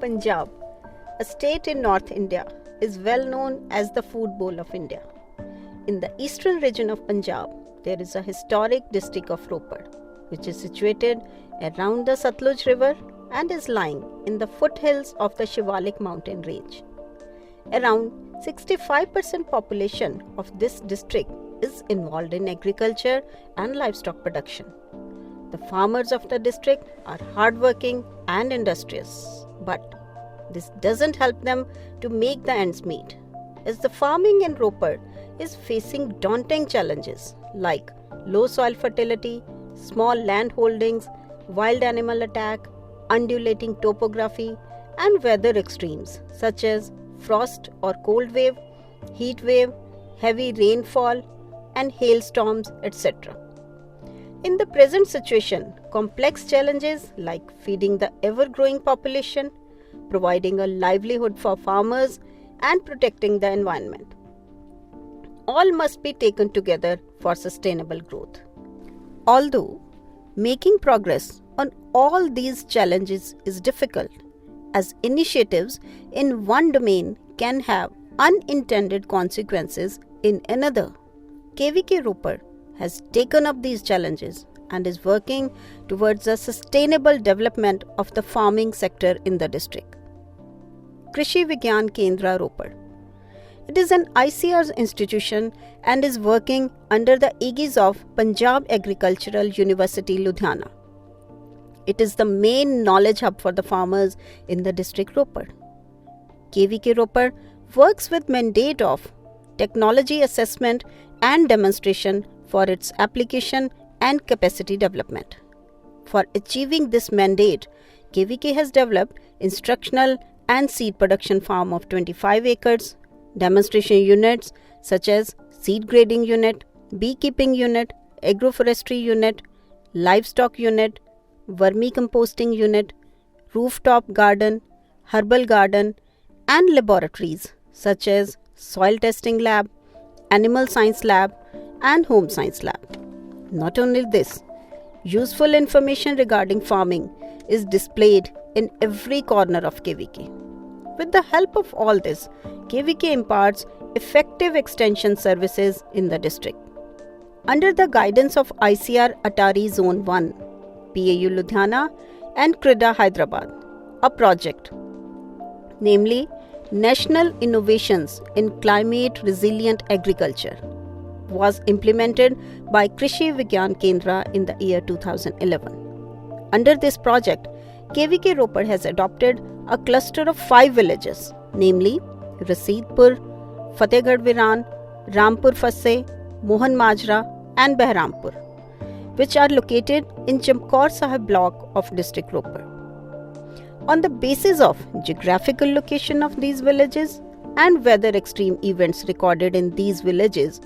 Punjab, a state in North India, is well known as the food bowl of India. In the eastern region of Punjab, there is a historic district of ROPAR, which is situated around the Satluj River and is lying in the foothills of the Shivalik mountain range. Around 65% population of this district is involved in agriculture and livestock production. The farmers of the district are hardworking and industrious, but this doesn't help them to make the ends meet, as the farming in ROPAR is facing daunting challenges like low soil fertility, small land holdings, wild animal attack, undulating topography, and weather extremes such as frost or cold wave, heat wave, heavy rainfall, and hailstorms, etc. In the present situation, complex challenges like feeding the ever-growing population, providing a livelihood for farmers, and protecting the environment, all must be taken together for sustainable growth. Although making progress on all these challenges is difficult, as initiatives in one domain can have unintended consequences in another, KVK ROPAR has taken up these challenges and is working towards the sustainable development of the farming sector in the district. Krishi Vigyan Kendra ROPAR. It is an ICAR institution and is working under the aegis of Punjab Agricultural University, Ludhiana. It is the main knowledge hub for the farmers in the district ROPAR. KVK ROPAR works with mandate of technology assessment and demonstration for its application and capacity development. For achieving this mandate, KVK has developed instructional and seed production farm of 25 acres, demonstration units such as seed grading unit, beekeeping unit, agroforestry unit, livestock unit, vermicomposting unit, rooftop garden, herbal garden, and laboratories such as soil testing lab, animal science lab, and home science lab. Not only this, useful information regarding farming is displayed in every corner of KVK. With the help of all this, KVK imparts effective extension services in the district. Under the guidance of ICAR-ATARI Zone 1, PAU Ludhiana and CRIDA Hyderabad, a project, namely National Innovations in Climate Resilient Agriculture, was implemented by Krishi Vigyan Kendra in the year 2011. Under this project, KVK ROPAR has adopted a cluster of 5 villages, namely Rasidpur, Fatehgarh Viran, Rampur Fasse, Mohan Majra, and Behrampur, which are located in Chamkaur Sahib block of district ROPAR. On the basis of geographical location of these villages and weather extreme events recorded in these villages,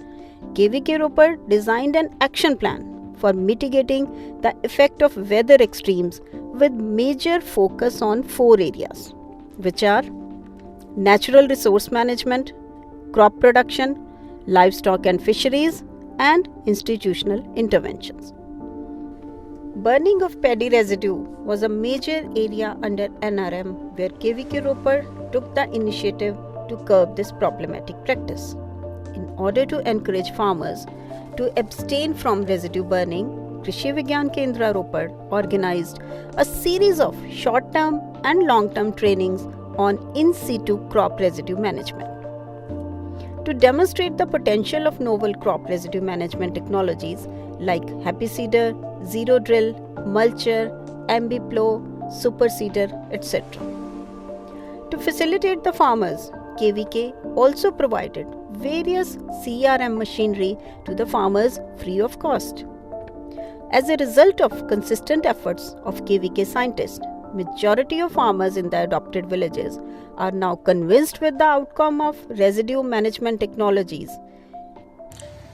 KVK ROPAR designed an action plan for mitigating the effect of weather extremes with major focus on 4 areas, which are natural resource management, crop production, livestock and fisheries, and institutional interventions. Burning of paddy residue was a major area under NRM where KVK ROPAR took the initiative to curb this problematic practice. In order to encourage farmers to abstain from residue burning, Krishi Vigyan Kendra ROPAR organized a series of short-term and long-term trainings on in-situ crop residue management. To demonstrate the potential of novel crop residue management technologies like Happy Seeder, Zero Drill, Mulcher, Ambiplow, Super Seeder, etc. To facilitate the farmers, KVK also provided various CRM machinery to the farmers free of cost. As a result of consistent efforts of KVK scientists, majority of farmers in the adopted villages are now convinced with the outcome of residue management technologies.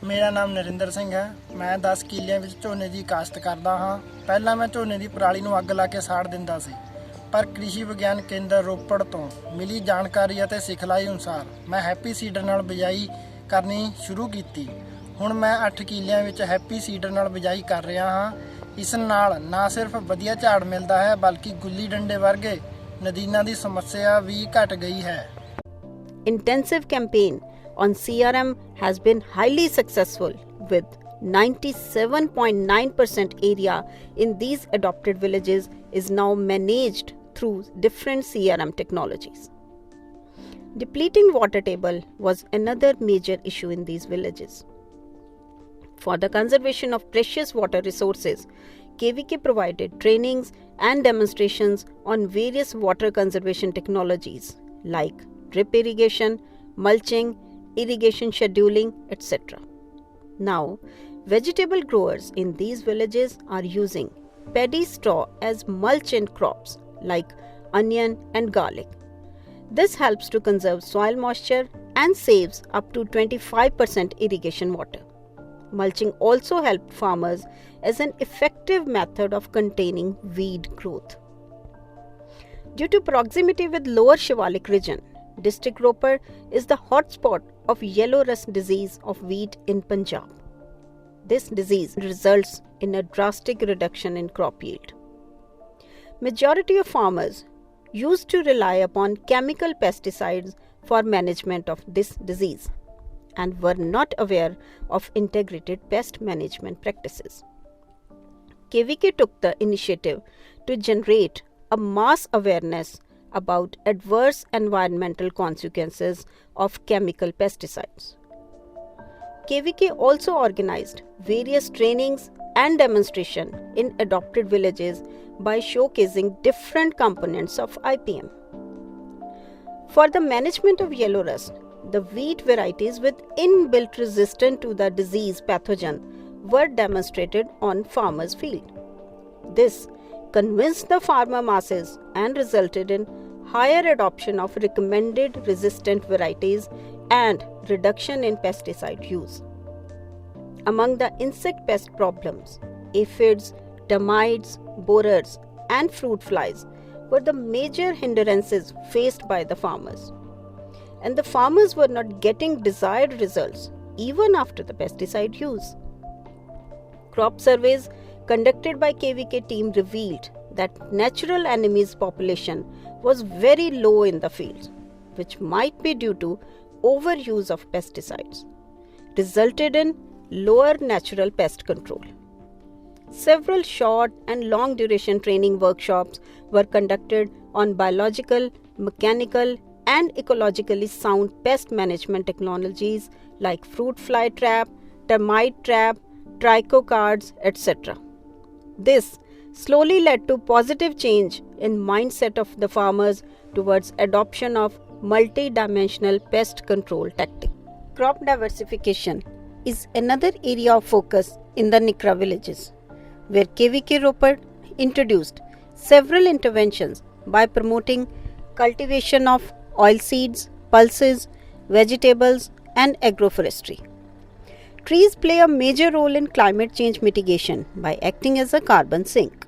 मेरा नाम नरिंदर सिंह है। मैं 10 किलिਆਂ ਵਿੱਚ ਝੋਨੇ ਦੀ ਕਾਸ਼ਤ ਕਰਦਾ ਹਾਂ। ਪਹਿਲਾਂ ਮੈਂ ਝੋਨੇ ਦੀ ਪਰਾਲੀ ਨੂੰ ਅੱਗ ਲਾ ਕੇ ਸਾੜ ਦਿੰਦਾ ਸੀ, ਪਰ ਕ੍ਰਿਸ਼ੀ ਵਿਗਿਆਨ ਕੇਂਦਰ ਰੋਪੜ ਤੋਂ ਮਿਲੀ ਜਾਣਕਾਰੀ ਅਤੇ ਸਿਖਲਾਈ ਅਨੁਸਾਰ ਮੈਂ ਹੈਪੀ ਸੀਡਰ ਨਾਲ ਬਿਜਾਈ ਕਰਨੀ ਸ਼ੁਰੂ ਕੀਤੀ। ਹੁਣ ਮੈਂ 8 ਕਿਲਿਆਂ ਵਿੱਚ ਹੈਪੀ ਸੀਡਰ ਨਾਲ ਬਿਜਾਈ ਕਰ ਰਿਹਾ ਹਾਂ। ਇਸ ਨਾਲ ਨਾ ਸਿਰਫ ਵਧੀਆ ਝਾੜ ਮਿਲਦਾ ਹੈ, ਬਲਕਿ ਗੁੱਲੀ ਡੰਡੇ ਵਰਗੇ ਨਦੀਨਾਂ ਦੀ ਸਮੱਸਿਆ ਵੀ ਘਟ ਗਈ ਹੈ। Intensive campaign on CRM has been highly successful with 97.9% area in these adopted villages is now managed through different CRM technologies. Depleting water table was another major issue in these villages. For the conservation of precious water resources, KVK provided trainings and demonstrations on various water conservation technologies like drip irrigation, mulching, irrigation scheduling, etc. Now, vegetable growers in these villages are using paddy straw as mulch in crops like onion and garlic. This helps to conserve soil moisture and saves up to 25% irrigation water. Mulching also helped farmers as an effective method of containing weed growth. Due to proximity with lower Shivalik region, District Ropar is the hotspot of yellow rust disease of wheat in Punjab. This disease results in a drastic reduction in crop yield. Majority of farmers used to rely upon chemical pesticides for management of this disease and were not aware of integrated pest management practices. KVK took the initiative to generate a mass awareness about adverse environmental consequences of chemical pesticides. KVK also organized various trainings and demonstration in adopted villages by showcasing different components of IPM. For the management of yellow rust, the wheat varieties with inbuilt resistance to the disease pathogen were demonstrated on farmers' field. This convinced the farmer masses and resulted in higher adoption of recommended resistant varieties and reduction in pesticide use. Among the insect pest problems, aphids, termites, borers, and fruit flies were the major hindrances faced by the farmers. And the farmers were not getting desired results even after the pesticide use. Crop surveys conducted by KVK team revealed that natural enemies population was very low in the fields, which might be due to overuse of pesticides, resulted in lower natural pest control. Several short and long duration training workshops were conducted on biological, mechanical, and ecologically sound pest management technologies like fruit fly trap, termite trap, trichocards, etc. This slowly led to positive change in mindset of the farmers towards adoption of multi-dimensional pest control tactic. Crop diversification is another area of focus in the NICRA villages, where KVK Ropar introduced several interventions by promoting cultivation of oilseeds, pulses, vegetables, and agroforestry. Trees play a major role in climate change mitigation by acting as a carbon sink.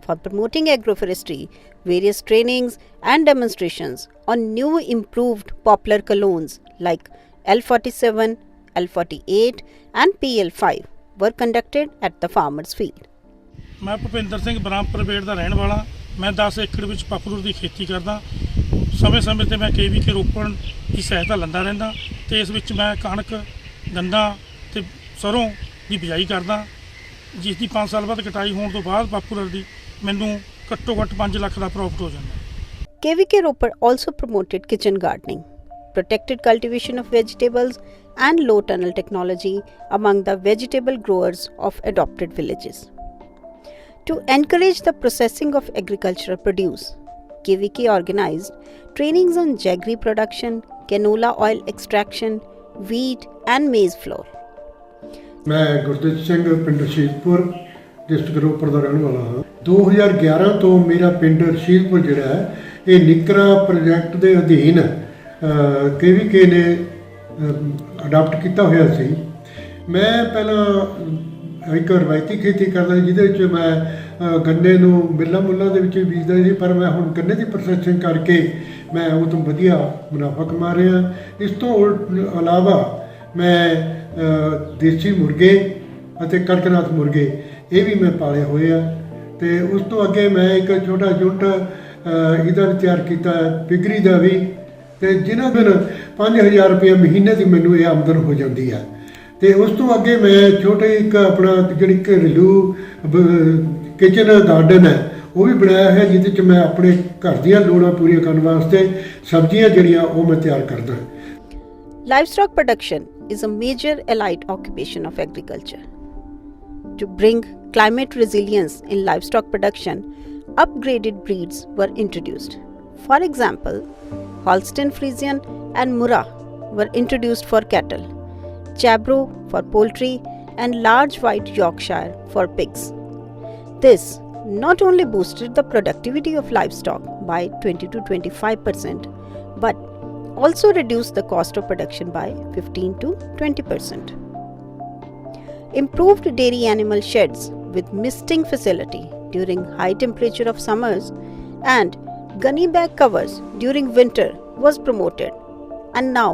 For promoting agroforestry, various trainings and demonstrations on new improved poplar colognes like L47, L48 and PL5 were conducted at the farmers' field. मैं ਭੁਪਿੰਦਰ ਸਿੰਘ ਬ੍ਰਹਮਪੁਰ ਬੇੜ ਦਾ ਰਹਿਣ ਵਾਲਾ। ਮੈਂ 10 ਏਕੜ ਵਿੱਚ popular ਦੀ ਖੇਤੀ ਕਰਦਾ। ਸਮੇਂ-ਸਮੇਂ ਤੇ ਮੈਂ KVK ਰੋਪੜ ਦੀ ਸਹਾਇਤਾ ਲੈਂਦਾ ਰਹਿੰਦਾ ਤੇ ਇਸ ਵਿੱਚ ਮੈਂ ਕਣਕ, ਗੰਨਾ ਤੇ ਸਰੋਂ ਦੀ ਬਿਜਾਈ ਕਰਦਾ, ਜਿਸ ਦੀ 5 ਸਾਲ ਬਾਅਦ ਕਟਾਈ ਹੋਣ ਤੋਂ ਬਾਅਦ ਪਾਪੂਲਰ ਦੀ ਮੈਨੂੰ ਘੱਟੋ ਘੱਟ 5 ਲੱਖ ਦਾ ਪ੍ਰੋਫਿਟ ਹੋ ਜਾਂਦਾ। KVK Ropar also promoted kitchen gardening, protected cultivation of vegetables and low tunnel technology among the vegetable growers of adopted villages. To encourage the processing of agricultural produce, KVK organized trainings on jaggery production, canola oil extraction, wheat and maize flour. मैं गुरदीप सिंह पिंड Rashidpur district रोपड़ का रहने वाला हाँ। 2011 तो मेरा पिंड रशीदपुर जिहड़ा है ये निकरा प्रोजैक्ट के अधीन KVK ने अडाप्ट किया होया सी। मैं पहला एक रवायती खेती करदा जिहदे मैं गन्ने नूं मिल्लां मुल्लां दे विच बीजदा सी, पर मैं हुण गन्ने की प्रोसैसिंग करके मैं वो तो वधिया मुनाफा कमा रहा। इस तो अलावा मैं देसी मुर्गे ਅਤੇ कड़कनाथ मुर्गे ये भी मैं पाले हुए हैं। तो उस तो अगे मैं एक छोटा यूनिट ਇਹਦਾ ਵੀ ਤਿਆਰ ਕੀਤਾ, ਪਿਗਰੀ ਦਾ ਵੀ, ਤੇ ਜਿਨ੍ਹਾਂ ਦਿਨ 5000 ਰੁਪਏ ਮਹੀਨੇ ਦੀ ਮੈਨੂੰ ਇਹ ਆਮਦਨ ਹੋ ਜਾਂਦੀ ਹੈ। ਤੇ ਉਸ ਤੋਂ ਅੱਗੇ ਮੈਂ ਛੋਟੇ ਇੱਕ ਆਪਣਾ ਜਿਹੜੀ ਘਰੇਲੂ ਕਿਚਨ ਗਾਰਡਨ ਹੈ ਉਹ ਵੀ ਬਣਾਇਆ ਹੈ, ਜਿਹਦੇ 'ਚ ਮੈਂ ਆਪਣੇ ਘਰ ਦੀਆਂ ਲੋੜਾਂ ਪੂਰੀਆਂ ਕਰਨ ਵਾਸਤੇ ਸਬਜ਼ੀਆਂ ਜਿਹੜੀਆਂ ਉਹ ਮੈਂ ਤਿਆਰ ਕਰਦਾ। Livestock production is a major allied occupation of agriculture. To bring climate resilience in livestock production, upgraded breeds were introduced. For example, Holstein Friesian and Murrah were introduced for cattle, Chabro for poultry, and large white Yorkshire for pigs. This not only boosted the productivity of livestock by 20 to 25%, but also reduced the cost of production by 15 to 20%. Improved dairy animal sheds with misting facility during high temperature of summers and gunny bag covers during winter was promoted, and now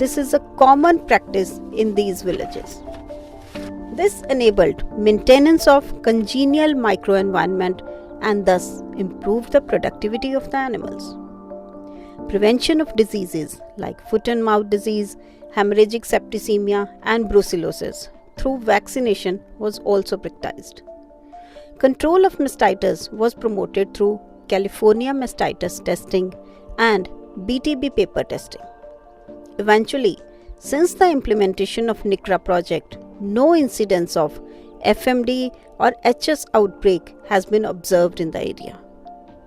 this is a common practice in these villages. This enabled maintenance of congenial microenvironment and thus improved the productivity of the animals. Prevention of diseases like foot and mouth disease, hemorrhagic septicemia, and brucellosis through vaccination was also practiced. Control of mastitis was promoted through California mastitis testing and BTB paper testing. Eventually, since the implementation of NICRA project, no incidence of FMD or HS outbreak has been observed in the area.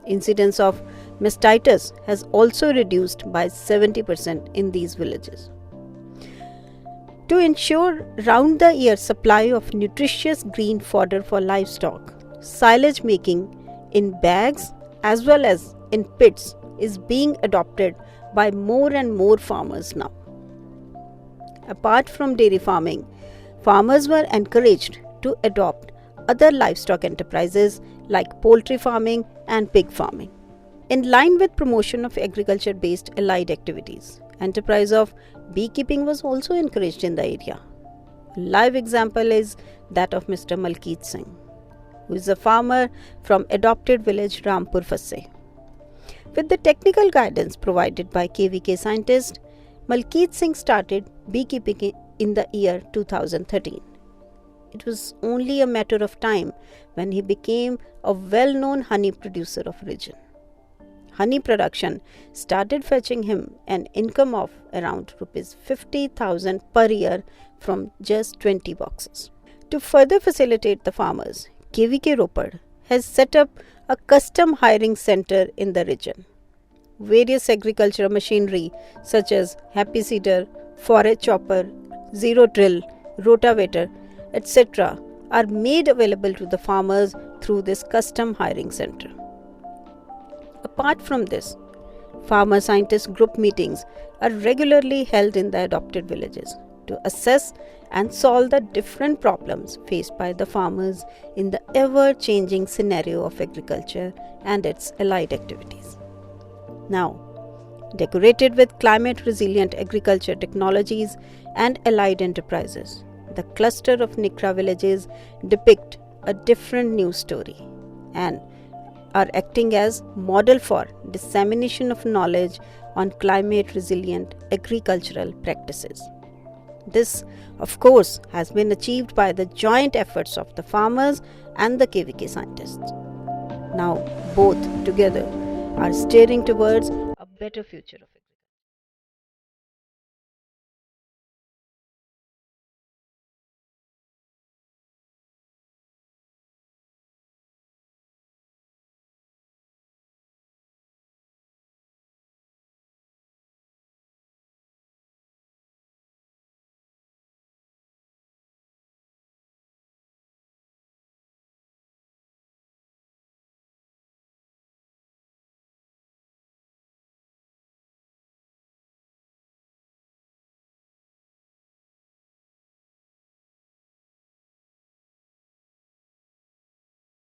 Incidence of mastitis has also reduced by 70% in these villages. To ensure round-the-year supply of nutritious green fodder for livestock, silage making in bags as well as in pits is being adopted by more and more farmers now. Apart from dairy farming, farmers were encouraged to adopt other livestock enterprises like poultry farming and pig farming. In line with promotion of agriculture-based allied activities, enterprise of beekeeping was also encouraged in the area. A live example is that of Mr. Malkeet Singh, who is a farmer from adopted village Rampur Fasse. With the technical guidance provided by KVK scientists, Malkeet Singh started beekeeping in the year 2013. It was only a matter of time when he became a well-known honey producer of region. Honey production started fetching him an income of around Rs 50,000 per year from just 20 boxes. To further facilitate the farmers, KVK ROPAR has set up a custom hiring center in the region. Various agricultural machinery such as happy seeder, forage chopper, zero drill, rotavator, etc. are made available to the farmers through this custom hiring center. Apart from this, farmer scientist group meetings are regularly held in the adopted villages to assess and solve the different problems faced by the farmers in the ever-changing scenario of agriculture and its allied activities. Now, decorated with climate-resilient agriculture technologies and allied enterprises, the cluster of NICRA villages depict a different news story and are acting as model for dissemination of knowledge on climate-resilient agricultural practices. This, of course, has been achieved by the joint efforts of the farmers and the KVK scientists. Now, both together are steering towards a better future of agriculture.